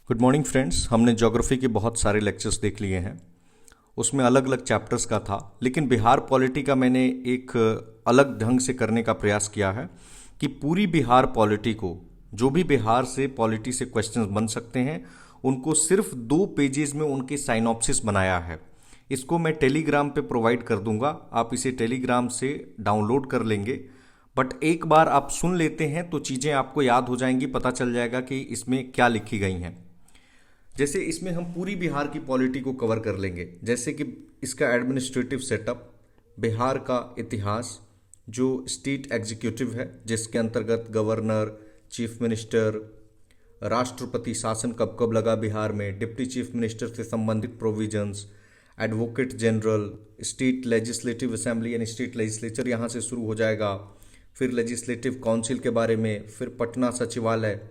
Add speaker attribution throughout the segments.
Speaker 1: Good morning friends. हमने geography के बहुत सारे लेक्चर्स देख लिए हैं। उसमें अलग अलग चैप्टर्स का था, लेकिन बिहार पॉलिटी का मैंने एक अलग ढंग से करने का प्रयास किया है कि पूरी बिहार पॉलिटी को, जो भी बिहार से पॉलिटी से क्वेश्चंस बन सकते हैं, उनको सिर्फ 2 पेजेस में उनके साइनॉप्सिस बनाया है। इसको मैं टेलीग्राम पे प्रोवाइड कर दूंगा, आप इसे टेलीग्राम से डाउनलोड कर लेंगे। बट एक बार आप सुन लेते हैं तो चीज़ें आपको याद हो जाएंगी, पता चल जाएगा कि इसमें क्या लिखी गई हैं। जैसे इसमें हम पूरी बिहार की पॉलिटी को कवर कर लेंगे, जैसे कि इसका एडमिनिस्ट्रेटिव सेटअप, बिहार का इतिहास, जो स्टेट एग्जीक्यूटिव है जिसके अंतर्गत गवर्नर, चीफ मिनिस्टर, राष्ट्रपति शासन कब कब लगा बिहार में, डिप्टी चीफ मिनिस्टर से संबंधित provisions, advocate general, state legislative assembly यानी स्टेट लेजिस्लेचर यहाँ से शुरू हो जाएगा, फिर लेजिस्लेटिव काउंसिल के बारे में, फिर पटना सचिवालय,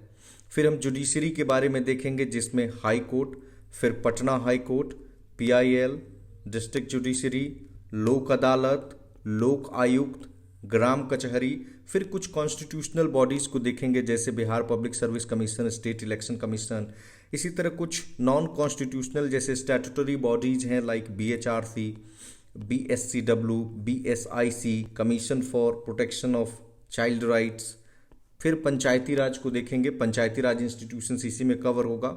Speaker 1: फिर हम जुडिशरी के बारे में देखेंगे जिसमें हाई कोर्ट, फिर Patna high court, PIL, district judiciary, लोक अदालत, लोक आयुक्त, ग्राम कचहरी, फिर कुछ कॉन्स्टिट्यूशनल बॉडीज को देखेंगे जैसे Bihar public service commission, state election commission. इसी तरह कुछ नॉन कॉन्स्टिट्यूशनल जैसे स्टैट्यूटरी बॉडीज हैं like BHRC, BSCW, BSIC, commission for protection of child rights. फिर पंचायती राज को देखेंगे, पंचायती राज इंस्टीट्यूशंस इसी में कवर होगा।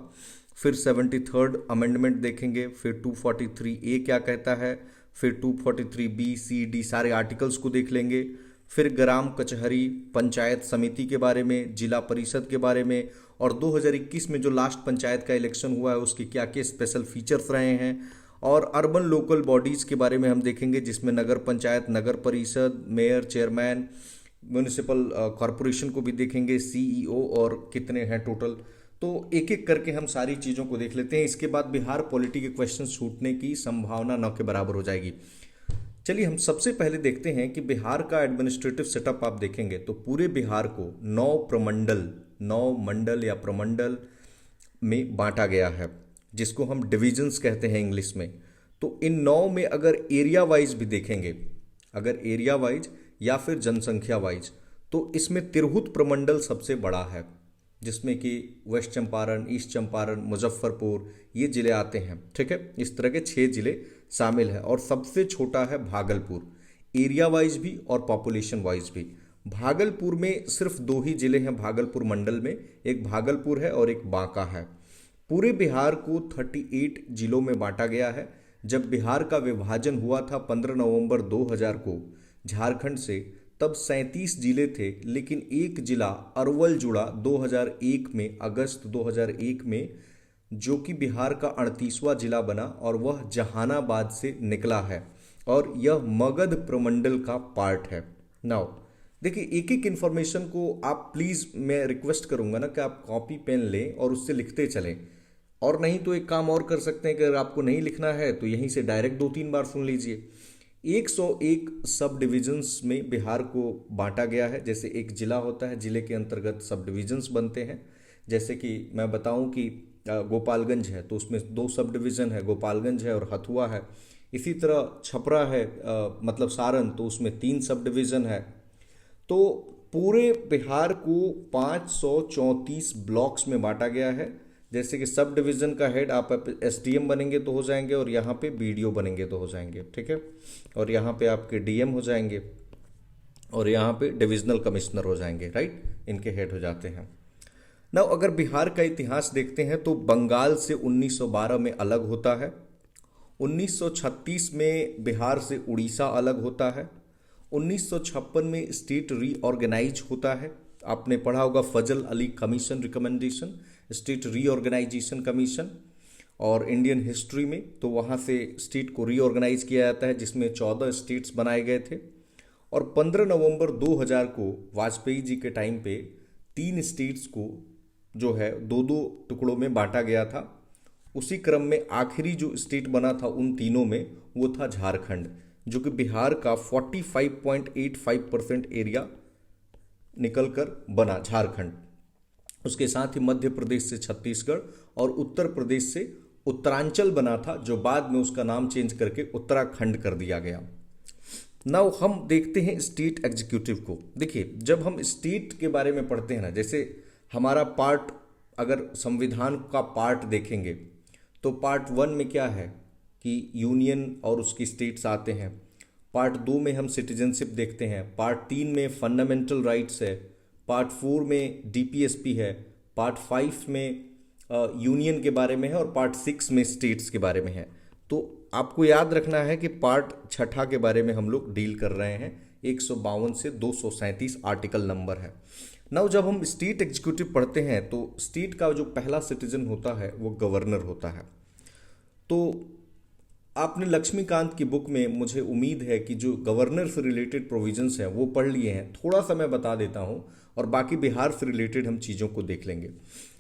Speaker 1: फिर 73rd अमेंडमेंट देखेंगे, फिर 243A क्या कहता है, फिर 243B, C, D सारे आर्टिकल्स को देख लेंगे। फिर ग्राम कचहरी, पंचायत समिति के बारे में, जिला परिषद के बारे में, और 2021 में जो लास्ट पंचायत का इलेक्शन हुआ है उसके क्या क्या स्पेशल फीचर्स रहे हैं। और अर्बन लोकल बॉडीज़ के बारे में हम देखेंगे जिसमें नगर पंचायत, नगर परिषद, मेयर, चेयरमैन, म्यूनिसिपल कॉरपोरेशन को भी देखेंगे, सीईओ और कितने हैं टोटल। तो एक एक करके हम सारी चीज़ों को देख लेते हैं। इसके बाद बिहार पॉलिटी के क्वेश्चन छूटने की संभावना न के बराबर हो जाएगी। चलिए हम सबसे पहले देखते हैं कि बिहार का एडमिनिस्ट्रेटिव सेटअप आप देखेंगे तो पूरे बिहार को 9 मंडल या प्रमंडल में बांटा गया है, जिसको हम डिविजन्स कहते हैं इंग्लिश में। तो इन 9 में अगर एरिया वाइज भी देखेंगे, अगर एरिया वाइज या फिर जनसंख्या वाइज, तो इसमें तिरहुत प्रमंडल सबसे बड़ा है, जिसमें कि वेस्ट चंपारण, ईस्ट चंपारण, मुजफ्फरपुर ये जिले आते हैं। ठीक है, इस तरह के 6 जिले शामिल हैं। और सबसे छोटा है भागलपुर, एरिया वाइज भी और पॉपुलेशन वाइज भी। भागलपुर में सिर्फ 2 ही जिले हैं भागलपुर मंडल में, एक भागलपुर है और एक बांका है। पूरे बिहार को 38 जिलों में बांटा गया है। जब बिहार का विभाजन हुआ था 15 नवंबर 2000 को झारखंड से, तब 37 जिले थे, लेकिन एक जिला अरवल जुड़ा 2001 में, अगस्त 2001 में, जो कि बिहार का 38वां जिला बना और वह जहानाबाद से निकला है और यह मगध प्रमंडल का पार्ट है। नाउ देखिए, एक एक इन्फॉर्मेशन को आप प्लीज़, मैं रिक्वेस्ट करूंगा ना कि आप कॉपी पेन लें और उससे लिखते चलें। और नहीं तो एक काम और कर सकते हैं कि अगर आपको नहीं लिखना है तो यहीं से डायरेक्ट 2-3 बार सुन लीजिए। 101 सब डिविजन्स में बिहार को बांटा गया है। जैसे एक जिला होता है, जिले के अंतर्गत सब डिविजन्स बनते हैं। जैसे कि मैं बताऊं कि गोपालगंज है तो उसमें 2 सब डिवीज़न है, गोपालगंज है और हथुआ है। इसी तरह छपरा है, मतलब सारण, तो उसमें 3 सब डिवीज़न है। तो पूरे बिहार को 534 ब्लॉक्स में बांटा गया है। जैसे कि सब डिवीज़न का हेड आप एसडीएम बनेंगे तो हो जाएंगे, और यहाँ पे बीडीओ बनेंगे तो हो जाएंगे। ठीक है, और यहाँ पे आपके डीएम हो जाएंगे, और यहाँ पे डिविजनल कमिश्नर हो जाएंगे। राइट, इनके हेड हो जाते हैं। ना अगर बिहार का इतिहास देखते हैं तो बंगाल से 1912 में अलग होता है। 1936 में बिहार से उड़ीसा अलग होता है। 1956 में स्टेट रीऑर्गेनाइज होता है। आपने पढ़ा होगा Fazal Ali commission recommendation, state reorganisation commission, और इंडियन हिस्ट्री में तो वहाँ से स्टेट को रीऑर्गेनाइज किया जाता है, जिसमें 14 स्टेट्स बनाए गए थे। और 15 नवंबर 2000 को वाजपेयी जी के टाइम पे 3 स्टेट्स को जो है 2-2 टुकड़ों में बांटा गया था। उसी क्रम में आखिरी जो स्टेट बना था उन तीनों में वो था झारखंड, जो कि बिहार का 45.85% एरिया निकलकर बना झारखंड। उसके साथ ही मध्य प्रदेश से छत्तीसगढ़ और उत्तर प्रदेश से उत्तरांचल बना था, जो बाद में उसका नाम चेंज करके उत्तराखंड कर दिया गया। नाउ हम देखते हैं स्टेट एग्जीक्यूटिव को। देखिए, जब हम स्टेट के बारे में पढ़ते हैं ना, जैसे हमारा पार्ट अगर संविधान का पार्ट देखेंगे तो पार्ट 1 में क्या है कि यूनियन और उसकी स्टेट्स आते हैं। पार्ट 2 में हम सिटीजनशिप देखते हैं। पार्ट 3 में फंडामेंटल राइट्स है। पार्ट 4 में डीपीएसपी है। पार्ट 5 में यूनियन के बारे में है और पार्ट 6 में स्टेट्स के बारे में है। तो आपको याद रखना है कि पार्ट 6 के बारे में हम लोग डील कर रहे हैं। 152 से 237 आर्टिकल नंबर है। नाउ जब हम स्टेट एग्जीक्यूटिव पढ़ते हैं तो स्टेट का जो पहला सिटीजन होता है वो गवर्नर होता है। तो आपने लक्ष्मीकांत की बुक में, मुझे उम्मीद है कि जो गवर्नर से रिलेटेड प्रोविजंस हैं वो पढ़ लिए हैं। थोड़ा सा मैं बता देता हूं और बाकी बिहार से रिलेटेड हम चीज़ों को देख लेंगे।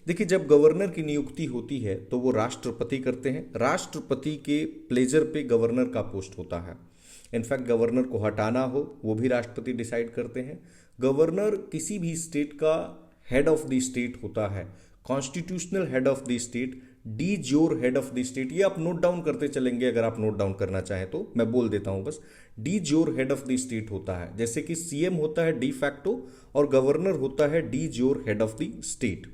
Speaker 1: देखिए, जब गवर्नर की नियुक्ति होती है तो वो राष्ट्रपति करते हैं। राष्ट्रपति के प्लेजर पे गवर्नर का पोस्ट होता है। इनफैक्ट गवर्नर को हटाना हो वो भी राष्ट्रपति डिसाइड करते हैं। गवर्नर किसी भी स्टेट का हेड ऑफ द स्टेट होता है, constitutional head of the state, D jure head of the state. ये आप नोट डाउन करते चलेंगे, अगर आप नोट डाउन करना चाहें तो मैं बोल देता हूं बस। D jure head of the state होता है, जैसे कि सीएम होता है डी फैक्टो और गवर्नर होता है D jure head of the state.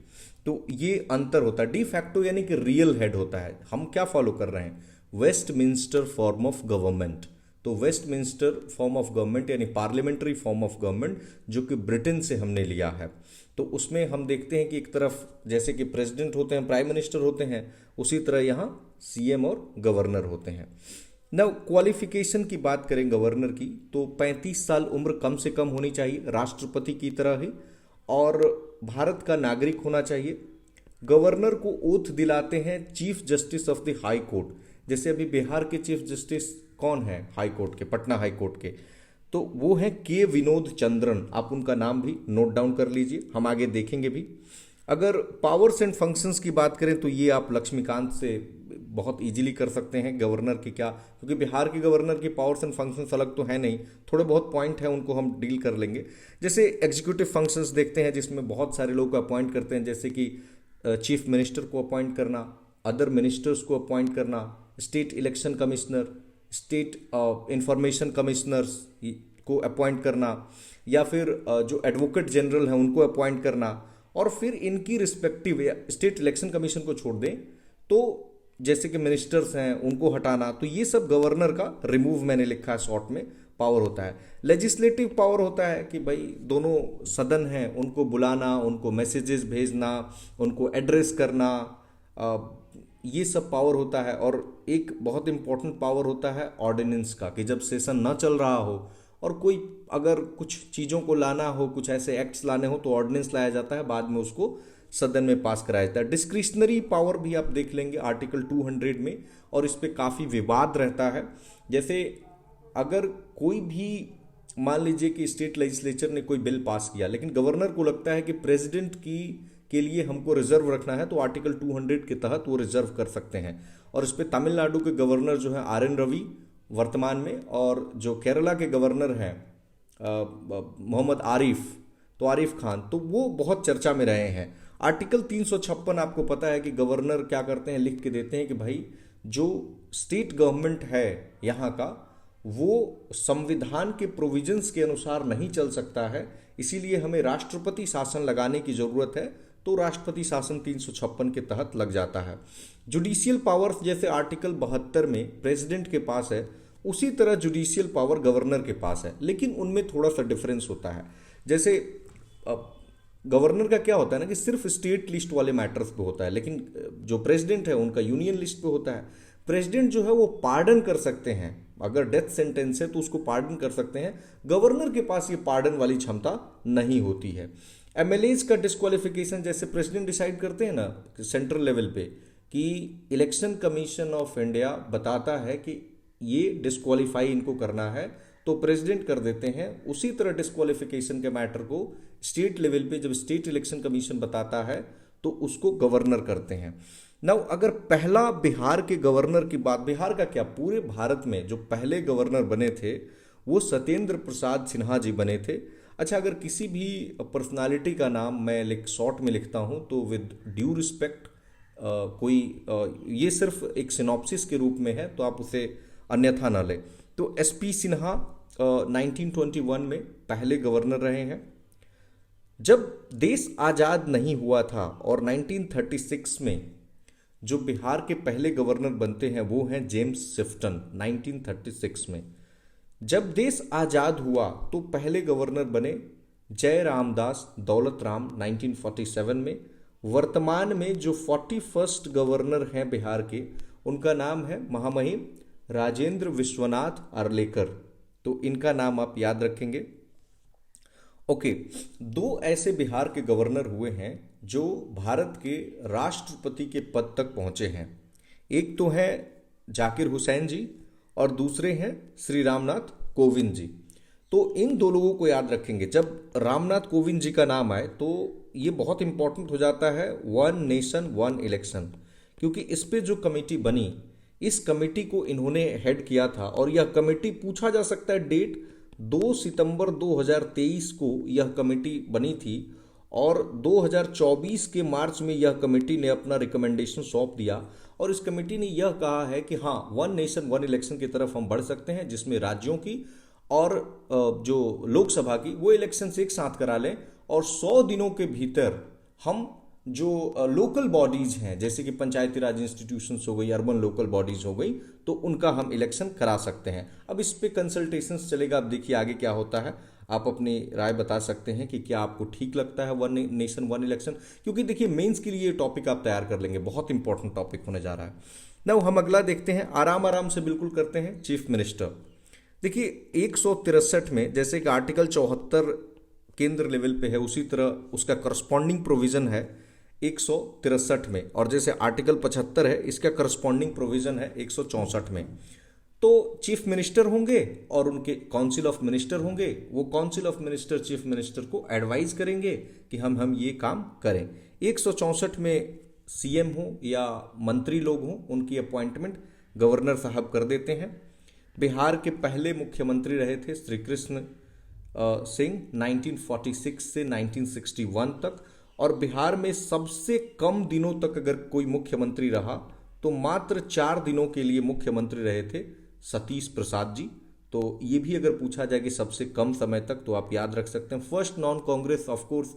Speaker 1: तो ये अंतर होता है। डी फैक्टो यानी कि रियल हेड होता है। हम क्या फॉलो कर रहे हैं? Westminster form of government. तो वेस्टमिंस्टर फॉर्म ऑफ गवर्नमेंट यानी पार्लियामेंट्री फॉर्म ऑफ गवर्नमेंट, जो कि ब्रिटेन से हमने लिया है। तो उसमें हम देखते हैं कि एक तरफ जैसे कि प्रेसिडेंट होते हैं, प्राइम मिनिस्टर होते हैं, उसी तरह यहाँ सीएम और गवर्नर होते हैं। ना क्वालिफिकेशन की बात करें गवर्नर की, तो 35 साल उम्र कम से कम होनी चाहिए, राष्ट्रपति की तरह ही, और भारत का नागरिक होना चाहिए। गवर्नर को ओथ दिलाते हैं chief justice of the high court. जैसे अभी बिहार के चीफ जस्टिस कौन है हाई कोर्ट के, पटना हाई कोर्ट के? तो वो हैं के विनोद चंद्रन। आप उनका नाम भी नोट डाउन कर लीजिए, हम आगे देखेंगे भी। अगर पावर्स एंड फंक्शंस की बात करें तो ये आप लक्ष्मीकांत से बहुत इजीली कर सकते हैं। गवर्नर की क्या, क्योंकि बिहार के गवर्नर की पावर्स एंड फंक्शंस अलग तो है नहीं, थोड़े बहुत पॉइंट हैं, उनको हम डील कर लेंगे। जैसे एग्जीक्यूटिव फंक्शंस देखते हैं जिसमें बहुत सारे लोग को अपॉइंट करते हैं, जैसे कि चीफ मिनिस्टर को अपॉइंट करना, अदर मिनिस्टर्स को अपॉइंट करना, state election commissioner, state information commissioners को अपॉइंट करना, या फिर जो एडवोकेट जनरल हैं उनको अपॉइंट करना, और फिर इनकी रिस्पेक्टिव स्टेट इलेक्शन कमीशन को छोड़ दें तो जैसे कि मिनिस्टर्स हैं उनको हटाना। तो ये सब गवर्नर का रिमूव मैंने लिखा है शॉर्ट में पावर होता है। लेजिस्लेटिव पावर होता है कि भाई दोनों सदन हैं उनको बुलाना, उनको मैसेजेस भेजना, उनको एड्रेस करना, ये सब पावर होता है। और एक बहुत इंपॉर्टेंट पावर होता है ऑर्डिनेंस का, कि जब सेशन न चल रहा हो और कोई अगर कुछ चीज़ों को लाना हो, कुछ ऐसे एक्ट्स लाने हो, तो ऑर्डिनेंस लाया जाता है, बाद में उसको सदन में पास कराया जाता है। डिस्क्रिशनरी पावर भी आप देख लेंगे आर्टिकल 200 में, और इस पर काफ़ी विवाद रहता है। जैसे अगर कोई भी मान लीजिए कि स्टेट लेजिस्लेचर ने कोई बिल पास किया, लेकिन गवर्नर को लगता है कि प्रेसिडेंट की के लिए हमको रिजर्व रखना है, तो आर्टिकल 200 के तहत वो रिजर्व कर सकते हैं। और इस पर तमिलनाडु के गवर्नर जो है आर एन रवि वर्तमान में, और जो केरला के गवर्नर हैं मोहम्मद आरिफ, तो आरिफ खान, तो वो बहुत चर्चा में रहे हैं। आर्टिकल 356 आपको पता है कि गवर्नर क्या करते हैं, लिख के देते हैं कि भाई जो स्टेट गवर्नमेंट है यहाँ का, वो संविधान के प्रोविजंस के अनुसार नहीं चल सकता है, इसीलिए हमें राष्ट्रपति शासन लगाने की जरूरत है। तो राष्ट्रपति शासन 356 के तहत लग जाता है। जुडिशियल पावर्स जैसे आर्टिकल 72 में प्रेसिडेंट के पास है, उसी तरह जुडिशियल पावर गवर्नर के पास है, लेकिन उनमें थोड़ा सा डिफरेंस होता है। जैसे गवर्नर का क्या होता है ना कि सिर्फ स्टेट लिस्ट वाले मैटर्स पे होता है, लेकिन जो प्रेसिडेंट है उनका यूनियन लिस्ट पे होता है। प्रेसिडेंट जो है वो पार्डन कर सकते हैं, अगर डेथ सेंटेंस है तो उसको पार्डन कर सकते हैं। गवर्नर के पास ये पार्डन वाली क्षमता नहीं होती है। एमएलएज का डिस्क्वालिफिकेशन जैसे प्रेसिडेंट डिसाइड करते हैं ना सेंट्रल लेवल पे, कि इलेक्शन कमीशन ऑफ इंडिया बताता है कि ये डिस्क्वालीफाई इनको करना है, तो प्रेसिडेंट कर देते हैं। उसी तरह डिस्क्वालिफिकेशन के मैटर को स्टेट लेवल पे जब स्टेट इलेक्शन कमीशन बताता है तो उसको गवर्नर करते हैं। नाउ अगर पहला बिहार के गवर्नर की बात, बिहार का क्या पूरे भारत में जो पहले गवर्नर बने थे वो सत्येंद्र प्रसाद सिन्हा जी बने थे। अच्छा, अगर किसी भी पर्सनालिटी का नाम मैं शॉर्ट में लिखता हूँ तो विद ड्यू रिस्पेक्ट ये सिर्फ एक सिनॉप्सिस के रूप में है, तो आप उसे अन्यथा ना लें। तो एसपी सिन्हा 1921 में पहले गवर्नर रहे हैं। जब देश आज़ाद नहीं हुआ था और 1936 में जो बिहार के पहले गवर्नर बनते हैं वो हैं जेम्स शिफ्टन 1936 में। जब देश आज़ाद हुआ तो पहले गवर्नर बने जय रामदास दौलत राम 1947 में। वर्तमान में जो 41st गवर्नर हैं बिहार के, उनका नाम है महामहिम राजेंद्र विश्वनाथ आर्लेकर। तो इनका नाम आप याद रखेंगे। ओके, दो ऐसे बिहार के गवर्नर हुए हैं जो भारत के राष्ट्रपति के पद तक पहुंचे हैं। एक तो है जाकिर हुसैन जी और दूसरे हैं श्री रामनाथ कोविंद जी। तो इन दो लोगों को याद रखेंगे। जब रामनाथ कोविंद जी का नाम आए तो ये बहुत इंपॉर्टेंट हो जाता है, वन नेशन वन इलेक्शन, क्योंकि इस पे जो कमेटी बनी, इस कमेटी को इन्होंने हेड किया था। और यह कमेटी, पूछा जा सकता है डेट, 2 सितंबर 2023 को यह कमेटी बनी थी और 2024 के मार्च में यह कमेटी ने अपना रिकमेंडेशन सौंप दिया। और इस कमेटी ने यह कहा है कि हाँ, वन नेशन वन इलेक्शन की तरफ हम बढ़ सकते हैं, जिसमें राज्यों की और जो लोकसभा की वो इलेक्शन एक साथ करा लें और 100 दिनों के भीतर हम जो लोकल बॉडीज हैं, जैसे कि पंचायती राज इंस्टीट्यूशंस हो गई, अर्बन लोकल बॉडीज हो गई, तो उनका हम इलेक्शन करा सकते हैं। अब इस पे कंसल्टेशंस चलेगा। अब देखिए आगे क्या होता है, आप अपनी राय बता सकते हैं कि क्या आपको ठीक लगता है वन नेशन वन इलेक्शन। क्योंकि देखिए मेंस के लिए ये टॉपिक आप तैयार कर लेंगे, बहुत इंपॉर्टेंट टॉपिक होने जा रहा है। नाउ हम अगला देखते हैं, आराम आराम से बिल्कुल करते हैं, चीफ मिनिस्टर। देखिए 163 में जैसे कि आर्टिकल 74 केंद्र लेवल पे है, उसी तरह उसका करस्पॉन्डिंग प्रोविजन है 163 में, और जैसे आर्टिकल 75 है, इसका करस्पॉन्डिंग प्रोविजन है 164 में। तो चीफ मिनिस्टर होंगे और उनके काउंसिल ऑफ मिनिस्टर होंगे। वो council of minister chief minister को एडवाइज करेंगे कि हम ये काम करें। 164 में सीएम हो या मंत्री लोग हों, उनकी अपॉइंटमेंट गवर्नर साहब कर देते हैं। बिहार के पहले मुख्यमंत्री रहे थे श्री कृष्ण सिंह 1946 से 1961 तक। और बिहार में सबसे कम दिनों तक अगर कोई मुख्यमंत्री रहा तो मात्र 4 दिनों के लिए मुख्यमंत्री रहे थे सतीश प्रसाद जी। तो ये भी अगर पूछा जाए कि सबसे कम समय तक, तो आप याद रख सकते हैं। First non Congress of course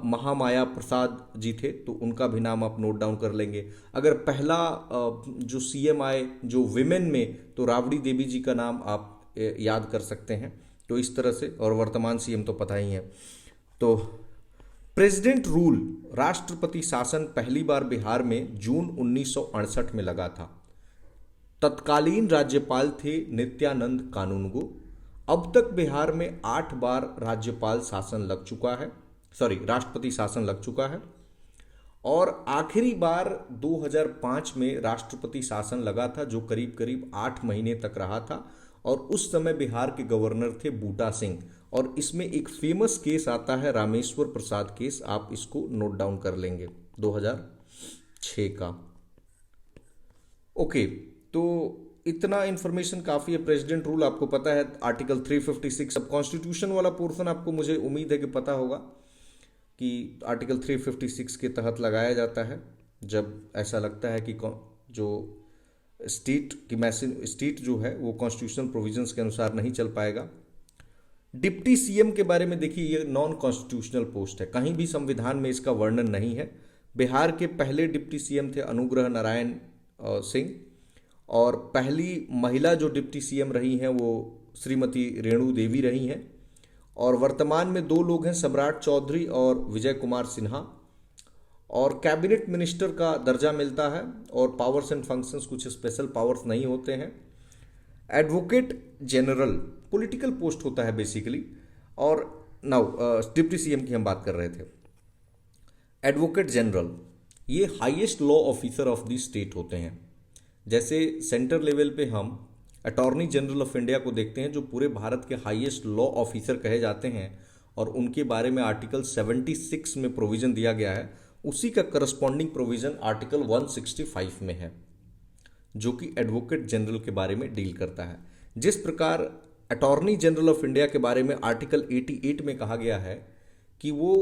Speaker 1: Mahamaya Prasad ji थे, तो उनका भी नाम आप नोट डाउन कर लेंगे। अगर पहला जो सीएम आए जो विमेन में, तो राबड़ी देवी जी का नाम आप याद कर सकते हैं। तो इस तरह से, और वर्तमान सीएम तो पता ही है। तो प्रेसिडेंट रूल, राष्ट्रपति शासन पहली बार बिहार में जून 1968 में लगा था। तत्कालीन राज्यपाल थे नित्यानंद कानूनगो। अब तक बिहार में 8 बार राज्यपाल शासन लग चुका है, राष्ट्रपति शासन लग चुका है। और आखिरी बार 2005 में राष्ट्रपति शासन लगा था, जो करीब करीब 8 महीने तक रहा था। और उस समय बिहार के गवर्नर थे बूटा सिंह। और इसमें एक फेमस केस आता है, रामेश्वर प्रसाद केस, आप इसको नोट डाउन कर लेंगे, 2006 का। ओके, तो इतना इंफॉर्मेशन काफ़ी है। प्रेसिडेंट रूल आपको पता है, आर्टिकल 356। अब कॉन्स्टिट्यूशन वाला पोर्शन आपको, मुझे उम्मीद है कि पता होगा कि आर्टिकल 356 के तहत लगाया जाता है जब ऐसा लगता है कि जो स्टेट जो है वो कॉन्स्टिट्यूशनल प्रोविजंस के अनुसार नहीं चल पाएगा। डिप्टी सीएम के बारे में देखिए, ये नॉन कॉन्स्टिट्यूशनल पोस्ट है, कहीं भी संविधान में इसका वर्णन नहीं है। बिहार के पहले डिप्टी सीएम थे अनुग्रह नारायण सिंह, और पहली महिला जो डिप्टी सीएम रही हैं वो श्रीमती रेणु देवी रही हैं। और वर्तमान में 2 लोग हैं, सम्राट चौधरी और विजय कुमार सिन्हा। और कैबिनेट मिनिस्टर का दर्जा मिलता है, और पावर्स एंड फंक्शंस कुछ स्पेशल पावर्स नहीं होते हैं। एडवोकेट जनरल पॉलिटिकल पोस्ट होता है बेसिकली। और नाउ डिप्टी सीएम की हम बात कर रहे थे। एडवोकेट जनरल ये highest law officer of the state होते हैं। जैसे सेंटर लेवल पे हम अटॉर्नी जनरल ऑफ इंडिया को देखते हैं, जो पूरे भारत के हाईएस्ट लॉ ऑफिसर कहे जाते हैं, और उनके बारे में आर्टिकल 76 में प्रोविजन दिया गया है। उसी का करस्पॉन्डिंग प्रोविजन आर्टिकल 165 में है, जो कि एडवोकेट जनरल के बारे में डील करता है। जिस प्रकार अटॉर्नी जनरल ऑफ इंडिया के बारे में आर्टिकल 88 में कहा गया है कि वो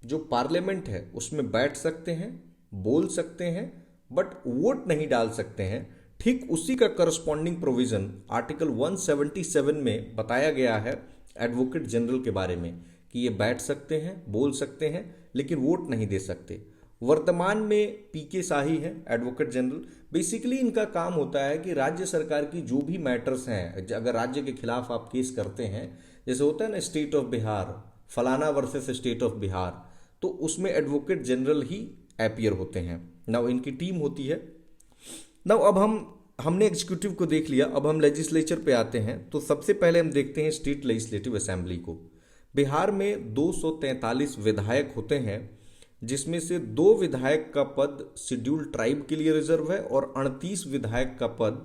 Speaker 1: जो पार्लियामेंट है उसमें बैठ सकते हैं, बोल सकते हैं, बट वोट नहीं डाल सकते हैं, ठीक उसी का करस्पॉन्डिंग प्रोविजन आर्टिकल 177 में बताया गया है एडवोकेट जनरल के बारे में, कि कि ये बैठ सकते हैं, बोल सकते हैं, लेकिन वोट नहीं दे सकते। वर्तमान में पीके शाही हैं एडवोकेट जनरल। बेसिकली इनका काम होता है कि राज्य सरकार की जो भी मैटर्स हैं, अगर राज्य के खिलाफ आप केस करते हैं, जैसे होता है ना स्टेट ऑफ बिहार, फलाना वर्सेस स्टेट ऑफ बिहार, तो उसमें एडवोकेट जनरल ही अपीयर होते हैं। नाउ इनकी टीम होती है। नाउ अब हमने एग्जीक्यूटिव को देख लिया, अब हम लेजिस्लेचर पे आते हैं। तो सबसे पहले हम देखते हैं स्टेट लेजिस्लेटिव असेंबली को। बिहार में 243 विधायक होते हैं, जिसमें से 2 विधायक का पद शेड्यूल्ड ट्राइब के लिए रिजर्व है और 38 विधायक का पद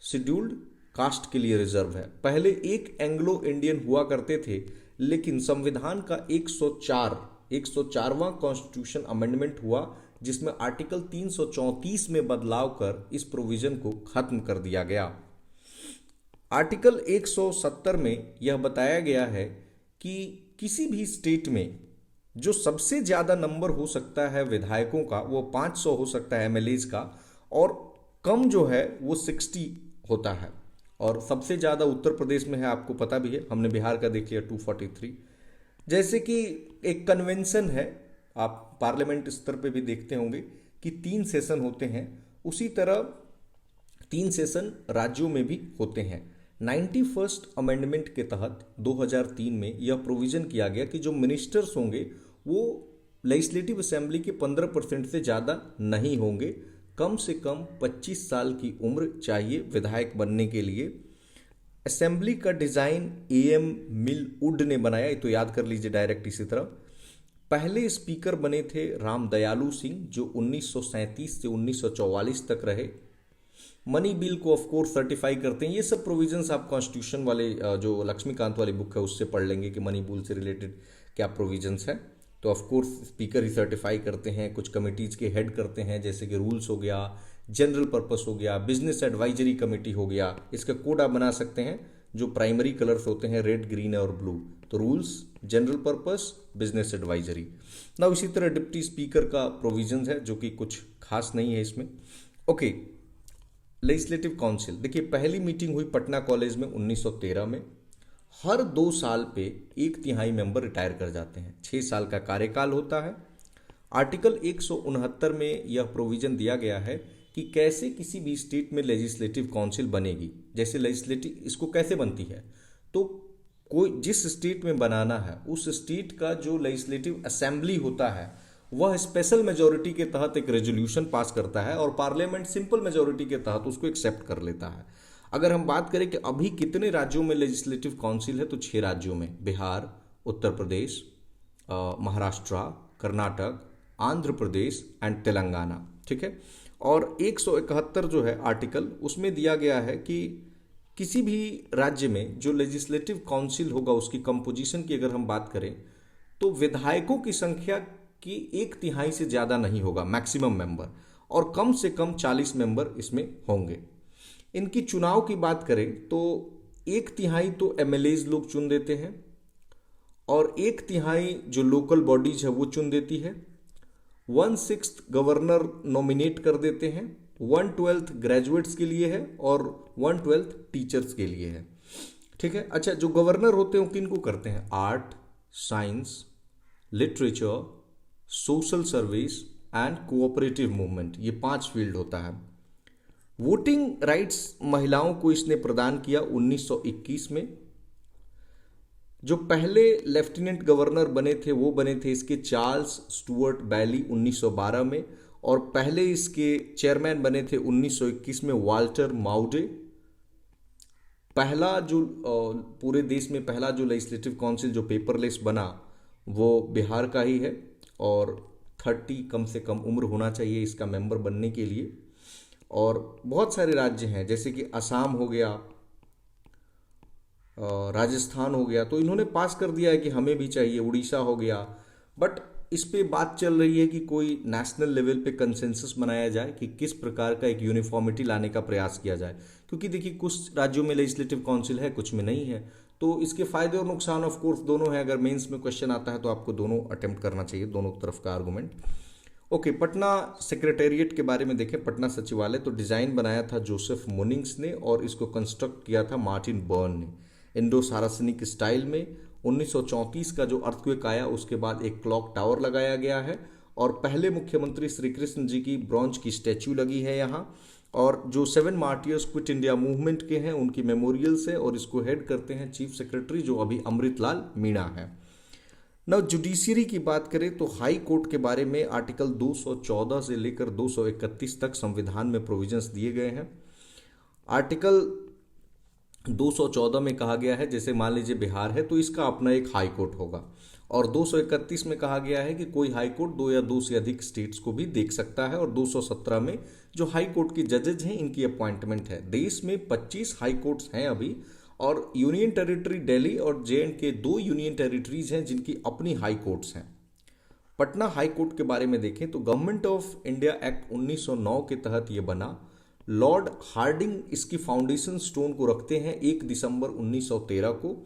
Speaker 1: शेड्यूल्ड कास्ट के लिए रिजर्व है। पहले एक एंग्लो इंडियन हुआ करते थे, लेकिन संविधान का 104वां कॉन्स्टिट्यूशन अमेंडमेंट हुआ, जिसमें आर्टिकल 334 में बदलाव कर इस प्रोविजन को खत्म कर दिया गया। आर्टिकल 170 में यह बताया गया है कि किसी भी स्टेट में जो सबसे ज़्यादा नंबर हो सकता है विधायकों का वो 500 हो सकता है एमएलएज का, और कम जो है वो 60 होता है। और सबसे ज़्यादा उत्तर प्रदेश में है, आपको पता भी है, हमने बिहार का देख लिया 243। जैसे कि एक कन्वेंशन है, आप पार्लियामेंट स्तर पे भी देखते होंगे कि 3 सेशन होते हैं, उसी तरह 3 सेशन राज्यों में भी होते हैं। 91st अमेंडमेंट के तहत 2003 में यह प्रोविजन किया गया कि जो मिनिस्टर्स होंगे वो लेजिस्लेटिव असेंबली के 15% से ज़्यादा नहीं होंगे। कम से कम 25 साल की उम्र चाहिए विधायक बनने के लिए। असेंबली का डिज़ाइन AM मिलवुड ने बनाया, ये तो याद कर लीजिए डायरेक्ट इसी तरह। पहले स्पीकर बने थे राम दयालु सिंह, जो 1937 से 1944 तक रहे। मनी बिल को ऑफ कोर्स सर्टिफाई करते हैं। ये सब प्रोविजंस आप कॉन्स्टिट्यूशन वाले जो लक्ष्मीकांत वाली बुक है उससे पढ़ लेंगे कि मनी बिल से रिलेटेड क्या प्रोविजंस है। तो of course speaker he certify करते हैं, कुछ कमिटीज़ के हेड करते हैं, जैसे कि रूल्स हो गया, जनरल पर्पस हो गया, बिजनेस एडवाइजरी कमेटी हो गया। इसका कोड आप बना सकते हैं, जो प्राइमरी कलर्स होते हैं रेड, ग्रीन और ब्लू। तो rules, general purpose, business advisory. ना इसी तरह डिप्टी स्पीकर का प्रोविजंस है, जो कि कुछ खास नहीं है इसमें। ओके, लेजिस्लेटिव काउंसिल देखिए, पहली मीटिंग हुई पटना कॉलेज में 1913 में। हर 2 साल पे 1/3 मेंबर रिटायर कर जाते हैं। 6 साल का कार्यकाल होता है। आर्टिकल 169 में यह प्रोविजन दिया गया है कि कैसे किसी भी स्टेट में लेजिस्लेटिव काउंसिल बनेगी। जैसे लेजिस्लेटिव इसको कैसे बनती है, तो कोई जिस स्टेट में बनाना है उस स्टेट का जो लेजिस्लेटिव असेंबली होता है वह स्पेशल मेजोरिटी के तहत एक रेजोल्यूशन पास करता है और पार्लियामेंट सिंपल मेजोरिटी के तहत उसको एक्सेप्ट कर लेता है। अगर हम बात करें कि अभी कितने राज्यों में लेजिस्लेटिव काउंसिल है, तो 6 राज्यों में, बिहार, उत्तर प्रदेश, महाराष्ट्र, कर्नाटक, आंध्र प्रदेश एंड तेलंगाना। ठीक है। और 171 जो है आर्टिकल, उसमें दिया गया है कि किसी भी राज्य में जो लेजिस्लेटिव काउंसिल होगा उसकी कंपोजिशन की अगर हम बात करें तो विधायकों की संख्या की 1/3 से ज़्यादा नहीं होगा मैक्सिमम मेंबर, और कम से कम 40 मेंबर इसमें होंगे। इनकी चुनाव की बात करें तो 1/3 तो एमएलएज लोग चुन देते हैं और 1/3 जो लोकल बॉडीज है वो चुन देती है। 1/6 गवर्नर नॉमिनेट कर देते हैं, 1/12 ग्रेजुएट्स के लिए है और 1/12 टीचर्स के लिए है। ठीक है। अच्छा, जो गवर्नर होते हैं किनको करते हैं? Art, science, literature, social service and cooperative movement, ये 5 फील्ड होता है। वोटिंग राइट्स महिलाओं को इसने प्रदान किया 1921 में। जो पहले लेफ्टिनेंट गवर्नर बने थे वो बने थे इसके चार्ल्स स्टुअर्ट बैली 1912 में, और पहले इसके चेयरमैन बने थे 1921 में वाल्टर माउडे। पहला जो पूरे देश में पहला जो लेजिस्लेटिव काउंसिल जो पेपरलेस बना वो बिहार का ही है, और 30 कम से कम उम्र होना चाहिए इसका मेंबर बनने के लिए। और बहुत सारे राज्य हैं जैसे कि असम हो गया, राजस्थान हो गया, तो इन्होंने पास कर दिया है कि हमें भी चाहिए। उड़ीसा हो गया, बट इस पे बात चल रही है कि कोई नेशनल लेवल पे कंसेंसस बनाया जाए कि किस प्रकार का एक यूनिफॉर्मिटी लाने का प्रयास किया जाए। क्योंकि देखिए कुछ राज्यों में लेजिस्लेटिव काउंसिल है, कुछ में नहीं है, तो इसके फायदे और नुकसान ऑफ कोर्स दोनों हैं। अगर मेंस में क्वेश्चन आता है तो आपको दोनों अटेम्प्ट करना चाहिए, दोनों तरफ का आर्गूमेंट। ओके, पटना सेक्रेटेरिएट के बारे में देखें, पटना सचिवालय, तो डिज़ाइन बनाया था जोसेफ मोनिंग्स ने और इसको कंस्ट्रक्ट किया था मार्टिन बर्न ने इंडो सारासनिक स्टाइल में। 1934 का जो अर्थक्वेक आया उसके बाद एक क्लॉक टावर लगाया गया है और पहले मुख्यमंत्री श्री कृष्ण जी की ब्रॉन्ज की स्टैच्यू लगी है यहाँ। और जो 7 मार्टियर्स क्विट इंडिया मूवमेंट के हैं उनकी मेमोरियल्स है और इसको हेड करते हैं चीफ सेक्रेटरी जो अभी अमृतलाल मीणा है। ना जुडिशरी की बात करें तो हाई कोर्ट के बारे में आर्टिकल 214 से लेकर 231 तक संविधान में प्रोविजंस दिए गए हैं। आर्टिकल 214 में कहा गया है जैसे मान लीजिए बिहार है तो इसका अपना एक हाई कोर्ट होगा, और 231 में कहा गया है कि कोई हाई कोर्ट 2 या 2 से अधिक स्टेट्स को भी देख सकता है, और 217 में जो हाई कोर्ट की जजेज हैं इनकी अपॉइंटमेंट है। देश में 25 हाई कोर्ट्स हैं अभी, और यूनियन टेरिटरी दिल्ली और जे.एंड के 2 यूनियन टेरिटरीज हैं जिनकी अपनी हाई कोर्ट्स हैं। पटना हाई कोर्ट के बारे में देखें तो गवर्नमेंट ऑफ इंडिया एक्ट 1909 के तहत ये बना। लॉर्ड हार्डिंग इसकी फाउंडेशन स्टोन को रखते हैं 1 दिसंबर 1913 को,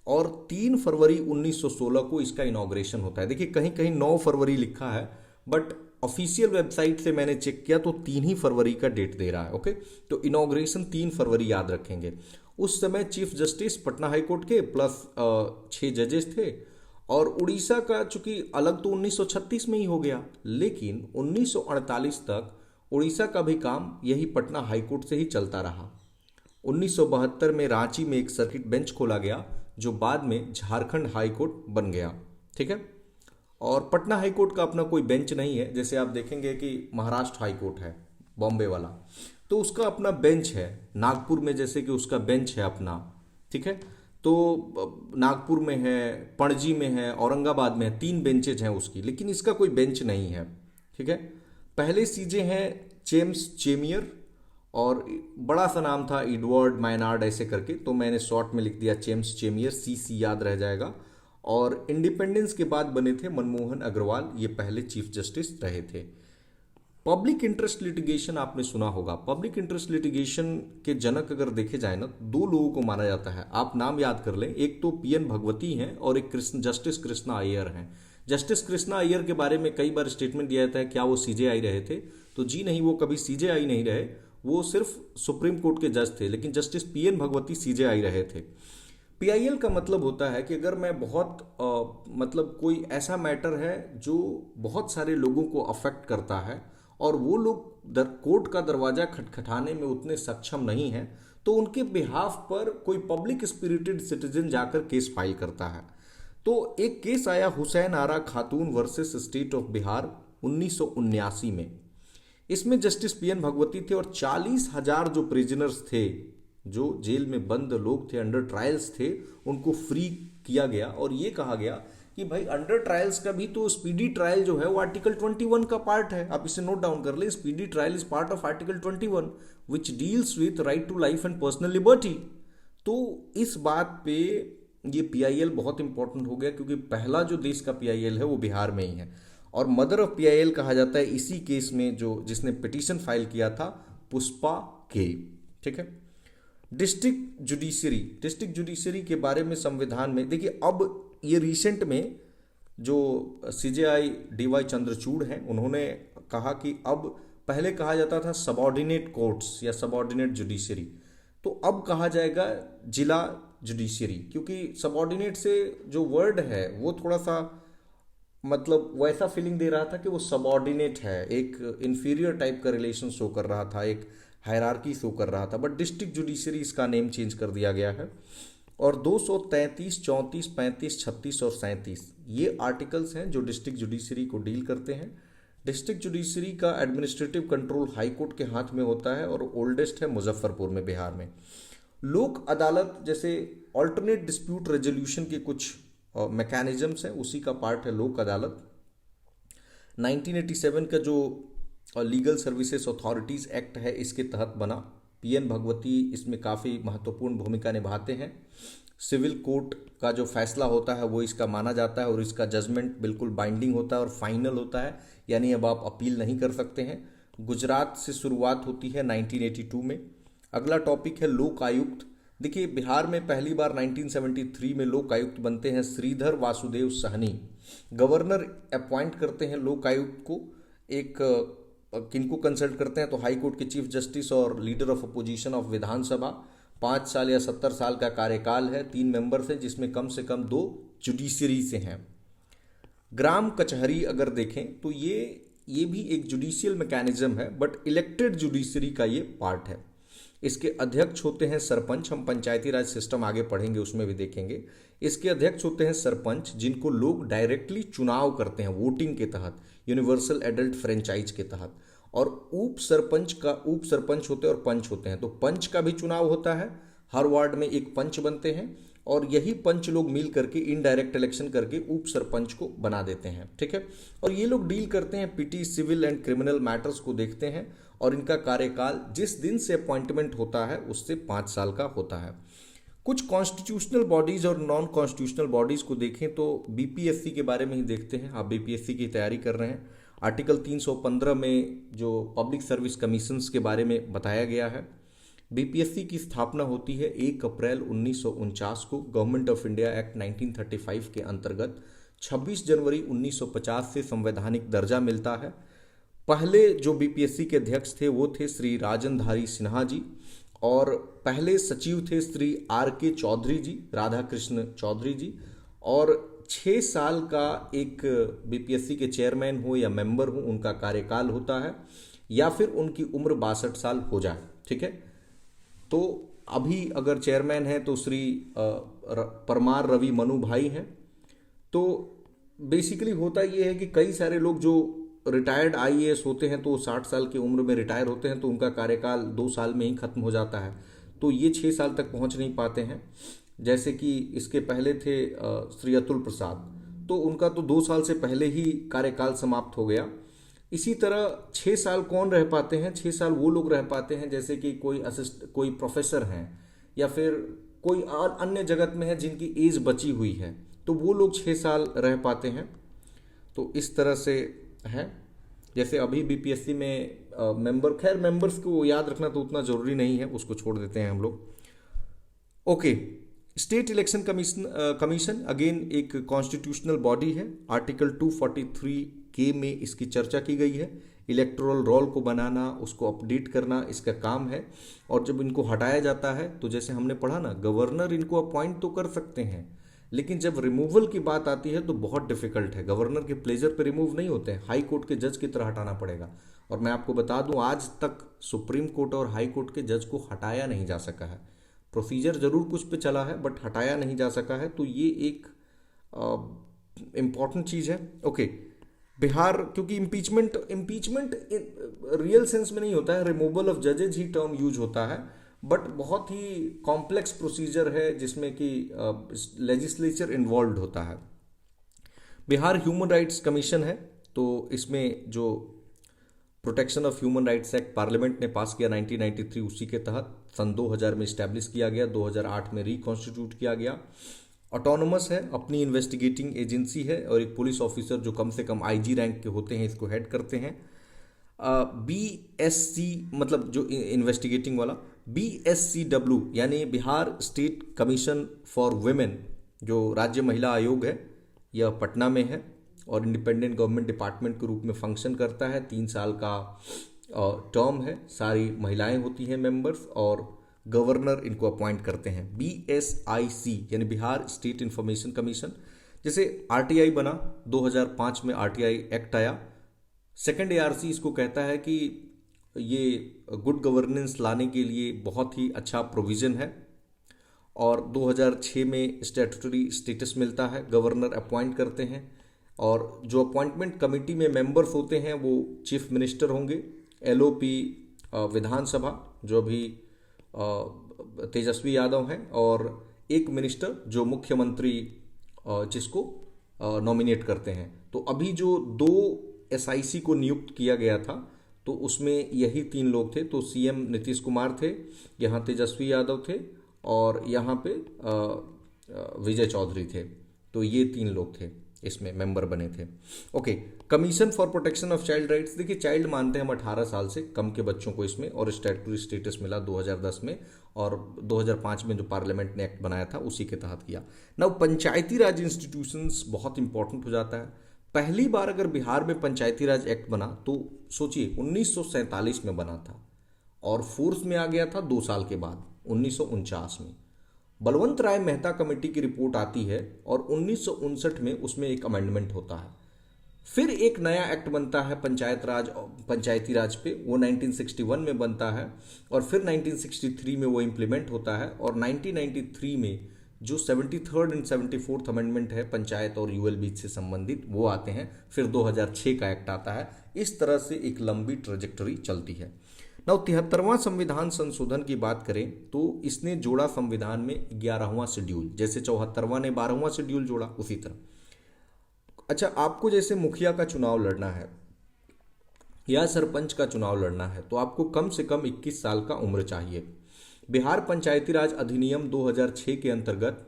Speaker 1: और 3 फरवरी 1916 को इसका इनॉग्रेशन होता है। देखिए कहीं कहीं 9 फरवरी लिखा है, बट ऑफिशियल वेबसाइट से मैंने चेक किया तो 3 ही फरवरी का डेट दे रहा है। ओके, तो इनॉग्रेशन 3 फरवरी याद रखेंगे। उस समय chief justice Patna high court के प्लस 6 जजेस थे, और उड़ीसा का चूंकि अलग तो 1936 में ही हो गया, लेकिन 1948 तक उड़ीसा का भी काम यही पटना हाई कोर्ट से ही चलता रहा। 1972 में रांची में एक सर्किट बेंच खोला गया जो बाद में झारखंड हाई कोर्ट बन गया। ठीक है, और पटना हाई कोर्ट का अपना कोई बेंच नहीं है। जैसे आप देखेंगे कि महाराष्ट्र हाई कोर्ट है बॉम्बे वाला, तो उसका अपना बेंच है। नागपुर में जैसे कि उसका बेंच है अपना। ठीक है, तो नागपुर में है, पणजी में है, औरंगाबाद में है, 3 बेंचेज हैं उसकी, लेकिन इसका कोई बेंच नहीं है। ठीक है, पहले सीजे हैं जेम्स चेमियर, और बड़ा सा नाम था एडवर्ड मायनार्ड ऐसे करके, तो मैंने शॉर्ट में लिख दिया जेम्स चेमियर, सीसी याद रह जाएगा। और इंडिपेंडेंस के बाद बने थे मनमोहन अग्रवाल, ये पहले चीफ जस्टिस रहे थे। पब्लिक इंटरेस्ट लिटिगेशन आपने सुना होगा। पब्लिक इंटरेस्ट लिटिगेशन के जनक अगर देखे जाए ना, 2 लोगों को माना जाता है, आप नाम याद कर लें। एक तो पीएन भगवती हैं और एक जस्टिस कृष्णा अय्यर हैं। जस्टिस कृष्णा अय्यर के बारे में कई बार स्टेटमेंट दिया जाता है क्या वो सीजेआई रहे थे, तो जी नहीं, वो कभी सीजेआई नहीं रहे, वो सिर्फ सुप्रीम कोर्ट के जज थे। लेकिन जस्टिस पीएन भगवती सीजेआई रहे थे। पीआईएल का मतलब होता है कि अगर मैं बहुत मतलब कोई ऐसा मैटर है जो बहुत सारे लोगों को अफेक्ट करता है और वो लोग कोर्ट का दरवाजा खटखटाने में उतने सक्षम नहीं हैं, तो उनके बिहाफ पर कोई पब्लिक स्पिरिटेड सिटीजन जाकर केस फाइल करता है। तो एक केस आया हुसैन आरा खातून वर्सेस स्टेट ऑफ बिहार 1979 में। इसमें जस्टिस पीएन भगवती थे और 40,000 जो प्रिजनर्स थे, जो जेल में बंद लोग थे, अंडर ट्रायल्स थे, उनको फ्री किया गया। और ये कहा गया कि भाई अंडर ट्रायल्स का भी तो स्पीडी ट्रायल जो है वो आर्टिकल 21 का पार्ट है। आप इसे नोट डाउन कर ले, speedy trial is part of article 21 which deals with right to life and personal liberty. तो इस बात पे ये पीआईएल बहुत इंपॉर्टेंट हो गया, क्योंकि पहला जो देश का पीआईएल है वो बिहार में ही है, और मदर ऑफ पीआईएल कहा जाता है इसी केस में जो जिसने पिटीशन फाइल किया था, पुष्पा के। ठीक है, डिस्ट्रिक्ट जुडिशरी के बारे में संविधान में देखिए, अब ये रिसेंट में जो सीजेआई डीवाई चंद्रचूड़ हैं, उन्होंने कहा कि अब पहले कहा जाता था सबऑर्डिनेट कोर्ट्स या सबऑर्डिनेट जुडिशरी, तो अब कहा जाएगा जिला जुडिशरी, क्योंकि सबऑर्डिनेट से जो वर्ड है वो थोड़ा सा मतलब वैसा फीलिंग दे रहा था कि वो सबऑर्डिनेट है, एक इंफीरियर टाइप का रिलेशन शो कर रहा था, एक हायरार्की शो कर रहा था। बट डिस्ट्रिक्ट जुडिशरी इसका नेम चेंज कर दिया गया है। और 233, 34, 35, 36 और 37 ये आर्टिकल्स हैं जो डिस्ट्रिक्ट जुडिशरी को डील करते हैं। डिस्ट्रिक्ट जुडिशरी का एडमिनिस्ट्रेटिव कंट्रोल हाई कोर्ट के हाथ में होता है और ओल्डेस्ट है मुजफ्फरपुर में, बिहार में। लोक अदालत जैसे ऑल्टरनेट डिस्प्यूट रेजोल्यूशन के कुछ मैकेनिज्म्स हैं, उसी का पार्ट है लोक अदालत। 1987 का जो लीगल सर्विसेज अथॉरिटीज़ एक्ट है, इसके तहत बना। पीएन भगवती इसमें काफ़ी महत्वपूर्ण भूमिका निभाते हैं। सिविल कोर्ट का जो फैसला होता है वो इसका माना जाता है और इसका जजमेंट बिल्कुल बाइंडिंग होता है और फाइनल होता है, यानी अब आप अपील नहीं कर सकते हैं। गुजरात से शुरुआत होती है 1982 में। अगला टॉपिक है लोक आयुक्त। देखिए, बिहार में पहली बार 1973 में लोक आयुक्त बनते हैं श्रीधर वासुदेव सहनी। गवर्नर अपॉइंट करते हैं लोक आयुक्त को। एक किनको कंसल्ट करते हैं तो हाई कोर्ट के चीफ जस्टिस और लीडर ऑफ अपोजिशन ऑफ विधानसभा। 5 साल या 70 साल का कार्यकाल है, 3 मेंबर्स हैं जिसमें कम से कम 2 जुडिशरी से हैं। ग्राम कचहरी अगर देखें तो ये भी एक जुडिशियल मैकेनिज्म है, बट इलेक्टेड जुडिशरी का ये पार्ट है। इसके अध्यक्ष होते हैं सरपंच, हम पंचायती राज सिस्टम आगे पढ़ेंगे उसमें भी देखेंगे। इसके अध्यक्ष होते हैं सरपंच, जिनको लोग डायरेक्टली चुनाव करते हैं वोटिंग के तहत, यूनिवर्सल एडल्ट फ्रेंचाइज के तहत। और उप सरपंच होते हैं और पंच होते हैं। तो पंच का भी चुनाव होता है, हर वार्ड में एक पंच बनते हैं और यही पंच लोग मिल करके इनडायरेक्ट इलेक्शन करके उप सरपंच को बना देते हैं, ठीक है। और ये लोग डील करते हैं पिटी, सिविल एंड क्रिमिनल मैटर्स को देखते हैं और इनका कार्यकाल जिस दिन से अपॉइंटमेंट होता है उससे 5 साल का होता है। कुछ कॉन्स्टिट्यूशनल बॉडीज और नॉन कॉन्स्टिट्यूशनल बॉडीज को देखें तो बीपीएससी के बारे में ही देखते हैं। आप बीपीएससी की तैयारी कर रहे हैं, आर्टिकल 315 में जो पब्लिक सर्विस कमीशंस के बारे में बताया गया है। बीपीएससी की स्थापना होती है 1 अप्रैल 1949 को गवर्नमेंट ऑफ इंडिया एक्ट 1935 के अंतर्गत। 26 जनवरी 1950 से संवैधानिक दर्जा मिलता है। पहले जो बीपीएससी के अध्यक्ष थे वो थे श्री राजनधारी सिन्हा जी, और पहले सचिव थे श्री आर.के. चौधरी जी, राधा कृष्ण चौधरी जी। और 6 साल का एक बीपीएससी के चेयरमैन हो या मेंबर हो उनका कार्यकाल होता है, या फिर उनकी उम्र 62 साल हो जाए, ठीक है। तो अभी अगर चेयरमैन है तो श्री परमार रवि मनु भाई हैं। तो बेसिकली होता ये है कि कई सारे लोग जो रिटायर्ड आईएएस होते हैं तो 60 साल की उम्र में रिटायर होते हैं, तो उनका कार्यकाल 2 साल में ही खत्म हो जाता है, तो ये 6 साल तक पहुंच नहीं पाते हैं। जैसे कि इसके पहले थे श्री अतुल प्रसाद, तो उनका तो 2 साल से पहले ही कार्यकाल समाप्त हो गया। इसी तरह 6 साल कौन रह पाते हैं? 6 साल वो लोग रह पाते हैं जैसे कि कोई प्रोफेसर हैं या फिर कोई अन्य जगत में है जिनकी एज बची हुई है, तो वो लोग 6 साल रह पाते हैं। तो इस तरह से है। जैसे अभी बीपीएससी में मेंबर्स को याद रखना तो उतना जरूरी नहीं है, उसको छोड़ देते हैं हम लोग। Okay, state election commission again एक कॉन्स्टिट्यूशनल बॉडी है। आर्टिकल 243 में इसकी चर्चा की गई है। इलेक्टोरल रोल को बनाना, उसको अपडेट करना इसका काम है। और जब इनको हटाया जाता है तो जैसे हमने पढ़ा ना, गवर्नर इनको अपॉइंट तो कर सकते हैं, लेकिन जब रिमूवल की बात आती है तो बहुत डिफिकल्ट है। गवर्नर के प्लेजर पे रिमूव नहीं होते हैं, हाई कोर्ट के जज की तरह हटाना पड़ेगा। और मैं आपको बता दूं, आज तक सुप्रीम कोर्ट और हाई कोर्ट के जज को हटाया नहीं जा सका है। प्रोसीजर जरूर कुछ पे चला है बट हटाया नहीं जा सका है, तो ये एक इम्पॉर्टेंट चीज़ है। ओके, बिहार, क्योंकि इम्पीचमेंट रियल सेंस में नहीं होता है, रिमूवल ऑफ जजेज ही टर्म यूज होता है, बट बहुत ही कॉम्प्लेक्स प्रोसीजर है जिसमें कि लेजिस्लेचर इन्वॉल्व होता है। बिहार ह्यूमन राइट्स कमीशन है, तो इसमें जो protection of human rights act parliament ने पास किया 1993, उसी के तहत सन 2000 में इस्टेब्लिश किया गया, 2008 में रिकॉन्स्टिट्यूट किया गया। ऑटोनोमस है, अपनी इन्वेस्टिगेटिंग एजेंसी है और एक पुलिस ऑफिसर जो कम से कम आईजी रैंक के होते हैं इसको हेड करते हैं। बीएससी मतलब जो इन्वेस्टिगेटिंग वाला, BSCW यानी Bihar state commission for women, जो राज्य महिला आयोग है, यह पटना में है और इंडिपेंडेंट गवर्नमेंट डिपार्टमेंट के रूप में फंक्शन करता है। 3 साल का टर्म है, सारी महिलाएं होती हैं मेंबर्स और गवर्नर इनको अपॉइंट करते हैं। BSIC यानी बिहार स्टेट इंफॉर्मेशन कमीशन, जैसे RTI बना 2005 में, RTI एक्ट आया। सेकेंड ARC इसको कहता है कि ये गुड गवर्नेंस लाने के लिए बहुत ही अच्छा प्रोविज़न है। और 2006 में स्टैट्यूटरी स्टेटस मिलता है, गवर्नर अपॉइंट करते हैं और जो अपॉइंटमेंट कमेटी में मेंबर्स होते हैं वो चीफ मिनिस्टर होंगे, LOP विधानसभा जो अभी तेजस्वी यादव हैं, और एक मिनिस्टर जो मुख्यमंत्री जिसको नॉमिनेट करते हैं। तो अभी जो 2 SIC को नियुक्त किया गया था तो उसमें यही 3 लोग थे। तो CM नीतीश कुमार थे, यहाँ तेजस्वी यादव थे और यहाँ पे विजय चौधरी थे। तो ये 3 लोग थे इसमें मेंबर बने थे। Okay, commission for protection of child rights, देखिए चाइल्ड मानते हैं हम 18 साल से कम के बच्चों को इसमें, और स्टैट्यूटरी स्टेटस मिला 2010 में और 2005 में जो पार्लियामेंट ने एक्ट बनाया था उसी के तहत किया। नाउ पंचायती राज इंस्टीट्यूशंस बहुत इंपॉर्टेंट हो जाता है। पहली बार अगर बिहार में पंचायती राज एक्ट बना तो सोचिए 1947 में बना था और फोर्स में आ गया था 2 साल के बाद। 1949 में। बलवंत राय मेहता कमेटी की रिपोर्ट आती है और 1959 में उसमें एक अमेंडमेंट होता है। फिर एक नया एक्ट बनता है पंचायती राज पे, वो 1961 में बनता है और फिर 1963 में वो इम्प्लीमेंट होता है और 1993 में जो 73rd एंड 74th अमेंडमेंट है पंचायत और यूएल बीच से संबंधित, वो आते हैं। फिर 2006 का एक्ट आता है। इस तरह से एक लंबी ट्रेजेक्टरी चलती है। नौ 73वां संविधान संशोधन की बात करें तो इसने जोड़ा संविधान में 11वां शेड्यूल, जैसे 74वां ने 12वां शेड्यूल जोड़ा उसी तरह। अच्छा, आपको जैसे मुखिया का चुनाव लड़ना है या सरपंच का चुनाव लड़ना है तो आपको कम से कम 21 साल का उम्र चाहिए। बिहार पंचायती राज अधिनियम 2006 के अंतर्गत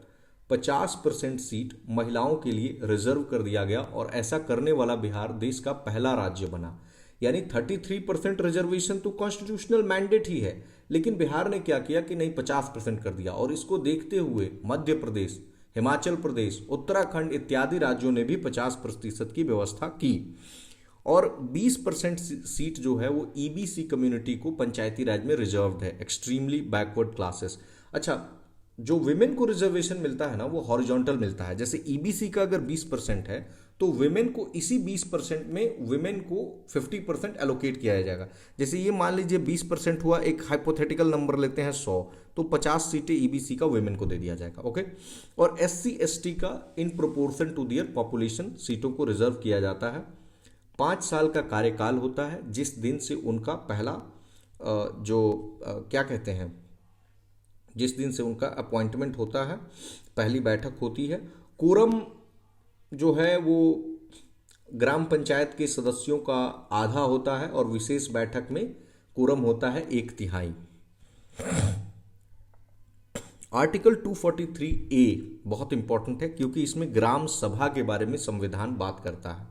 Speaker 1: 50% सीट महिलाओं के लिए रिजर्व कर दिया गया और ऐसा करने वाला बिहार देश का पहला राज्य बना। यानी 33% रिजर्वेशन तो कॉन्स्टिट्यूशनल मैंडेट ही है, लेकिन बिहार ने क्या किया कि नहीं 50% कर दिया। और इसको देखते हुए मध्य प्रदेश, हिमाचल प्रदेश, उत्तराखंड इत्यादि राज्यों ने भी 50% की व्यवस्था की और 20% सीट जो है वो ईबीसी कम्युनिटी को पंचायती राज में रिजर्व्ड है, एक्सट्रीमली बैकवर्ड क्लासेस। अच्छा, जो विमेन को रिजर्वेशन मिलता है ना वो हॉरिजॉन्टल मिलता है। जैसे ईबीसी का अगर 20% है तो विमेन को इसी 20% में विमेन को 50% एलोकेट किया जाएगा। जैसे ये मान लीजिए 20% हुआ, एक हाइपोथेटिकल नंबर लेते हैं 100, तो 50 सीटें ईबीसी का विमेन को दे दिया जाएगा। ओके, और एससी एसटी का in proportion to their population सीटों को रिजर्व किया जाता है। 5 साल का कार्यकाल होता है जिस दिन से उनका पहला क्या कहते हैं, जिस दिन से उनका अपॉइंटमेंट होता है, पहली बैठक होती है। कोरम जो है वो ग्राम पंचायत के सदस्यों का आधा होता है और विशेष बैठक में कोरम होता है 1/3। आर्टिकल 243A बहुत इंपॉर्टेंट है क्योंकि इसमें ग्राम सभा के बारे में संविधान बात करता है।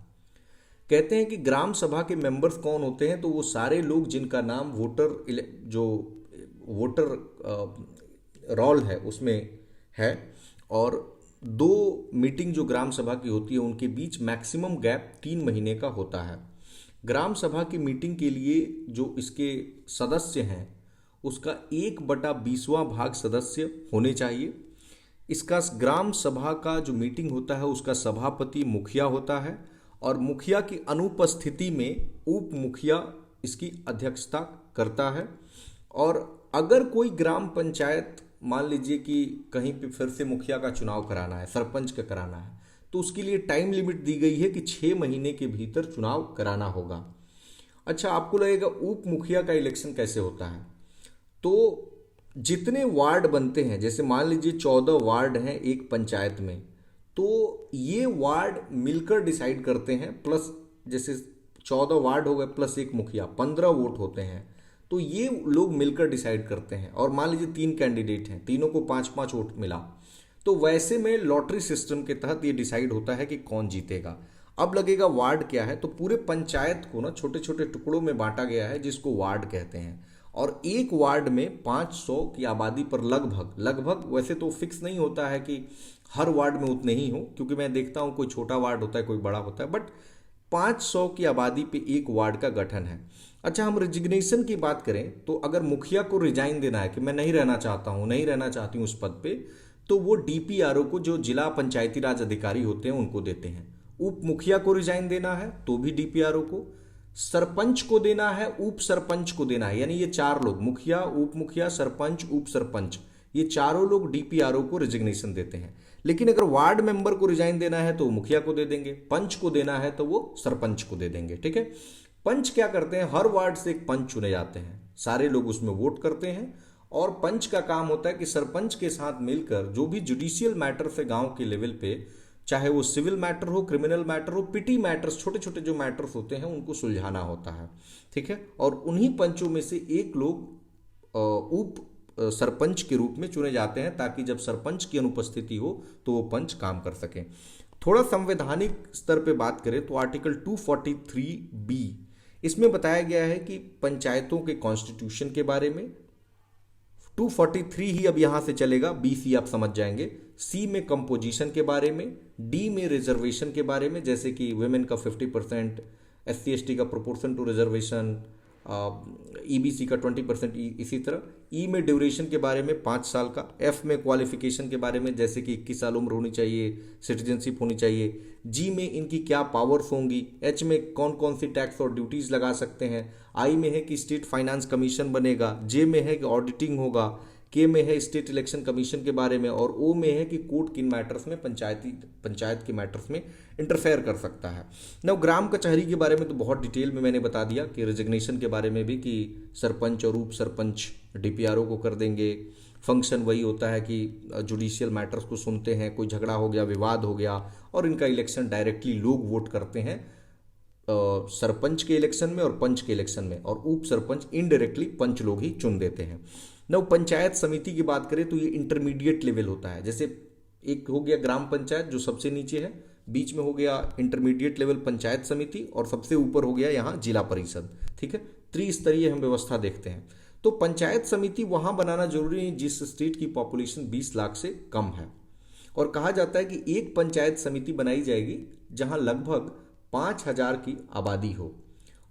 Speaker 1: कहते हैं कि ग्राम सभा के मेंबर्स कौन होते हैं, तो वो सारे लोग जिनका नाम वोटर रोल है उसमें है और 2 मीटिंग जो ग्राम सभा की होती है उनके बीच मैक्सिमम गैप 3 महीने का होता है। ग्राम सभा की मीटिंग के लिए जो इसके सदस्य हैं उसका 1/20वां भाग सदस्य होने चाहिए। इसका ग्राम सभा का जो मीटिंग होता है उसका सभापति मुखिया होता है और मुखिया की अनुपस्थिति में उप मुखिया इसकी अध्यक्षता करता है। और अगर कोई ग्राम पंचायत मान लीजिए कि कहीं पे फिर से मुखिया का चुनाव कराना है, सरपंच का कराना है, तो उसके लिए टाइम लिमिट दी गई है कि 6 महीने के भीतर चुनाव कराना होगा। अच्छा, आपको लगेगा उप मुखिया का इलेक्शन कैसे होता है, तो जितने वार्ड बनते हैं, जैसे मान लीजिए 14 वार्ड हैं एक पंचायत में, तो ये वार्ड मिलकर डिसाइड करते हैं, प्लस जैसे 14 वार्ड हो गए प्लस एक मुखिया, 15 वोट होते हैं, तो ये लोग मिलकर डिसाइड करते हैं। और मान लीजिए 3 कैंडिडेट हैं, तीनों को 5-5 वोट मिला, तो वैसे में लॉटरी सिस्टम के तहत ये डिसाइड होता है कि कौन जीतेगा। अब लगेगा वार्ड क्या है, तो पूरे पंचायत को ना छोटे छोटे टुकड़ों में बांटा गया है जिसको वार्ड कहते हैं। और एक वार्ड में 500 की आबादी पर लगभग वैसे तो फिक्स नहीं होता है कि हर वार्ड में उतने ही हो, क्योंकि मैं देखता हूँ कोई छोटा वार्ड होता है कोई बड़ा होता है, बट 500 की आबादी पे एक वार्ड का गठन है। अच्छा, हम रिजिग्नेशन की बात करें तो अगर मुखिया को रिजाइन देना है कि मैं नहीं रहना चाहता हूँ, नहीं रहना चाहती हूँ उस पद पे, तो वो डीपीआरओ को, जो जिला पंचायती राज अधिकारी होते हैं, उनको देते हैं। उप मुखिया को रिजाइन देना है तो भी डीपीआरओ को, सरपंच को देना है, उप सरपंच को देना है, यानी ये 4 लोग, मुखिया, उप मुखिया, सरपंच, उप सरपंच, ये चारों लोग डीपीआरओ को रिजिग्नेशन देते हैं। लेकिन अगर वार्ड मेंबर को रिजाइन देना है तो मुखिया को दे देंगे, पंच को देना है तो वो सरपंच को दे देंगे। ठीक है, पंच क्या करते हैं, हर वार्ड से एक पंच चुने जाते हैं, सारे लोग उसमें वोट करते हैं और पंच का काम होता है कि सरपंच के साथ मिलकर जो भी जुडिशियल मैटर्स है गांव के लेवल पे, चाहे वो सिविल मैटर हो, क्रिमिनल मैटर हो, पिटी मैटर्स, छोटे छोटे जो मैटर्स होते हैं उनको सुलझाना होता है। ठीक है, और उन्हीं पंचों में से एक लोग उप सरपंच के रूप में चुने जाते हैं ताकि जब सरपंच की अनुपस्थिति हो तो वो पंच काम कर सकें। थोड़ा संवैधानिक स्तर पे बात करें तो आर्टिकल 243B इसमें बताया गया है कि पंचायतों के कॉन्स्टिट्यूशन के बारे में। 243 ही अब यहाँ से चलेगा, BC आप समझ जाएंगे। C में कंपोजिशन के बारे में, D में रिजर्वेशन के बारे में, जैसे कि वुमेन का 50%, SC ST का प्रोपोर्शन टू रिजर्वेशन, ईबीसी का 20%, इसी तरह ई में ड्यूरेशन के बारे में 5 साल का, एफ में क्वालिफिकेशन के बारे में जैसे कि 21 साल उम्र होनी चाहिए, सिटीजनशिप होनी चाहिए, जी में इनकी क्या पावर्स होंगी, एच में कौन कौन सी टैक्स और ड्यूटीज लगा सकते हैं, आई में है कि स्टेट फाइनेंस कमीशन बनेगा, जे में है कि ऑडिटिंग होगा, के में है स्टेट इलेक्शन कमीशन के बारे में, और ओ में है कि कोर्ट किन मैटर्स में पंचायत के मैटर्स में इंटरफेयर कर सकता है। नव ग्राम कचहरी के बारे में तो बहुत डिटेल में मैंने बता दिया कि रिजिग्नेशन के बारे में भी कि सरपंच और उप सरपंच डीपीआरओ को कर देंगे। फंक्शन वही होता है कि जुडिशियल मैटर्स को सुनते हैं, कोई झगड़ा हो गया, विवाद हो गया, और इनका इलेक्शन डायरेक्टली लोग वोट करते हैं सरपंच के इलेक्शन में और पंच के इलेक्शन में, और उप सरपंच इनडायरेक्टली पंच लोग ही चुन देते हैं। नव पंचायत समिति की बात करें तो ये इंटरमीडिएट लेवल होता है। जैसे एक हो गया ग्राम पंचायत जो सबसे नीचे है, बीच में हो गया इंटरमीडिएट लेवल पंचायत समिति, और सबसे ऊपर हो गया यहाँ जिला परिषद। ठीक है, त्रिस्तरीय हम व्यवस्था देखते हैं। तो पंचायत समिति वहां बनाना जरूरी है जिस स्टेट की पॉपुलेशन 20 लाख से कम है, और कहा जाता है कि एक पंचायत समिति बनाई जाएगी जहां लगभग 5,000 की आबादी हो,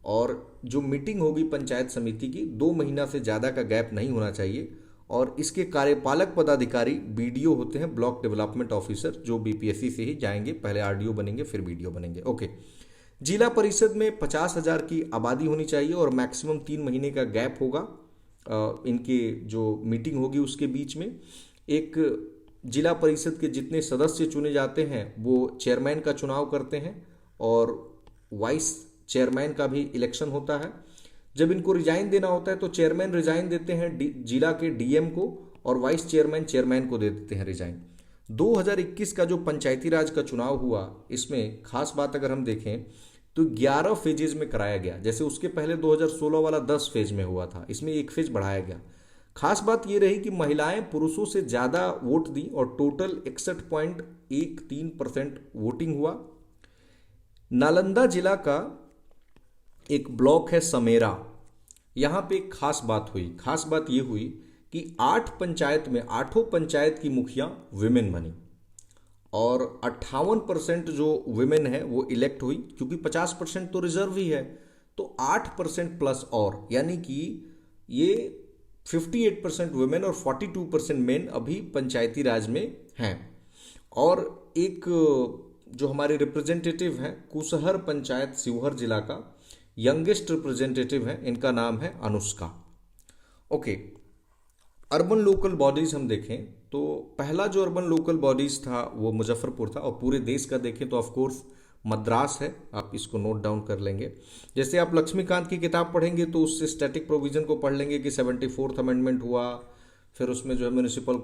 Speaker 1: और जो मीटिंग होगी पंचायत समिति की 2 महीना से ज़्यादा का गैप नहीं होना चाहिए, और इसके कार्यपालक पदाधिकारी बीडीओ होते हैं, ब्लॉक डेवलपमेंट ऑफिसर, जो बीपीएससी से ही जाएंगे, पहले आरडीओ बनेंगे फिर बीडीओ बनेंगे। ओके, जिला परिषद में 50,000 की आबादी होनी चाहिए, और मैक्सिमम 3 महीने का गैप होगा इनके जो मीटिंग होगी उसके बीच में। एक जिला परिषद के जितने सदस्य चुने जाते हैं वो चेयरमैन का चुनाव करते हैं, और वाइस चेयरमैन का भी इलेक्शन होता है। जब इनको रिजाइन देना होता है तो चेयरमैन रिजाइन देते हैं जिला के डीएम को, और वाइस चेयरमैन चेयरमैन को दे देते हैं रिजाइन। 2021 का जो पंचायती राज का चुनाव हुआ, इसमें खास बात अगर हम देखें तो 11 फेजेज में कराया गया। जैसे उसके पहले 2016 वाला 10 फेज में हुआ था, इसमें एक फेज बढ़ाया गया। खास बात यह रही कि महिलाएं पुरुषों से ज़्यादा वोट दी, और टोटल 61.13% वोटिंग हुआ। नालंदा जिला का एक ब्लॉक है समेरा, यहाँ पे एक खास बात हुई। खास बात ये हुई कि 8 पंचायत में 8 पंचायत की मुखिया विमेन बनी, और 58% जो विमेन है वो इलेक्ट हुई, क्योंकि 50% तो रिजर्व ही है, तो 8% प्लस, और यानी कि ये 58% वुमेन और 42% मेन अभी पंचायती राज में हैं। और एक जो हमारे रिप्रेजेंटेटिव हैं कुसहर पंचायत शिवहर जिला का, यंगेस्ट रिप्रेजेंटेटिव हैं, इनका नाम है Anushka. Okay, urban local bodies हम देखें तो पहला जो अर्बन लोकल बॉडीज था वो मुजफ्फरपुर था, और पूरे देश का देखें तो ऑफकोर्स मद्रास है। आप इसको नोट डाउन कर लेंगे। जैसे आप लक्ष्मीकांत की किताब पढ़ेंगे तो उससे स्टैटिक प्रोविजन को पढ़ लेंगे कि 74th अमेंडमेंट हुआ, फिर उसमें जो है म्यूनिसिपल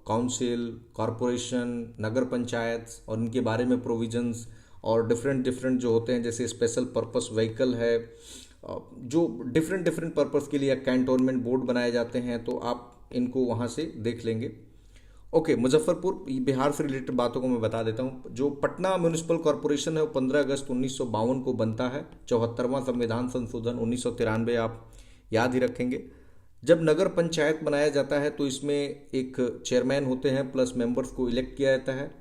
Speaker 1: काउंसिल, कॉरपोरेशन, नगर पंचायत और इनके बारे में प्रोविजंस, और डिफरेंट जो होते हैं, जैसे स्पेशल पर्पस व्हीकल है, जो डिफरेंट पर्पस के लिए कैंटोनमेंट बोर्ड बनाए जाते हैं, तो आप इनको वहाँ से देख लेंगे। ओके, मुजफ्फरपुर, बिहार से रिलेटेड बातों को मैं बता देता हूँ। जो पटना म्यूनिसिपल कॉरपोरेशन है वो 15 अगस्त 1952 को बनता है। 74वां संविधान संशोधन 1993 आप याद ही रखेंगे। जब नगर पंचायत बनाया जाता है तो इसमें एक चेयरमैन होते हैं, प्लस मेंबर्स को इलेक्ट किया जाता है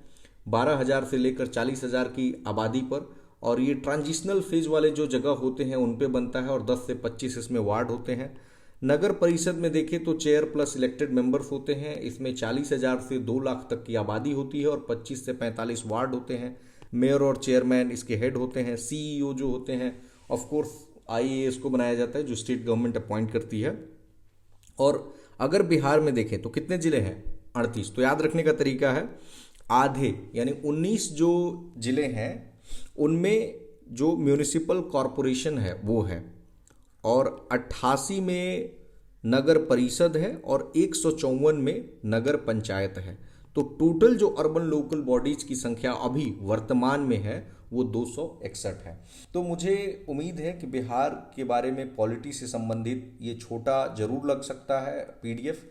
Speaker 1: 12,000 से लेकर 40,000 की आबादी पर, और ये ट्रांजिशनल फेज वाले जो जगह होते हैं उन पे बनता है, और 10 से 25 इसमें वार्ड होते हैं। नगर परिषद में देखें तो चेयर प्लस इलेक्टेड मेंबर्स होते हैं, इसमें 40,000 से 2 लाख तक की आबादी होती है, और 25 से 45 वार्ड होते हैं। मेयर और चेयरमैन इसके हेड होते हैं। सीईओ जो होते हैं, ऑफ कोर्स आईएएस को बनाया जाता है जो स्टेट गवर्नमेंट अपॉइंट करती है। और अगर बिहार में देखें तो कितने जिले हैं? 38। तो याद रखने का तरीका है, आधे यानी 19 जो जिले हैं उनमें जो म्यूनिसिपल कॉरपोरेशन है वो है, और 88 में नगर परिषद है, और 154 में नगर पंचायत है। तो टोटल जो अर्बन लोकल बॉडीज की संख्या अभी वर्तमान में है वो 261 है। तो मुझे उम्मीद है कि बिहार के बारे में पॉलिटी से संबंधित ये छोटा जरूर लग सकता है पीडीएफ,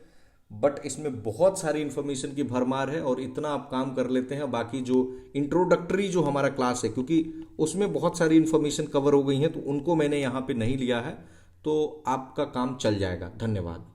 Speaker 1: बट इसमें बहुत सारी इन्फॉर्मेशन की भरमार है, और इतना आप काम कर लेते हैं। बाकी जो इंट्रोडक्टरी जो हमारा क्लास है, क्योंकि उसमें बहुत सारी इन्फॉर्मेशन कवर हो गई हैं, तो उनको मैंने यहाँ पे नहीं लिया है, तो आपका काम चल जाएगा। धन्यवाद।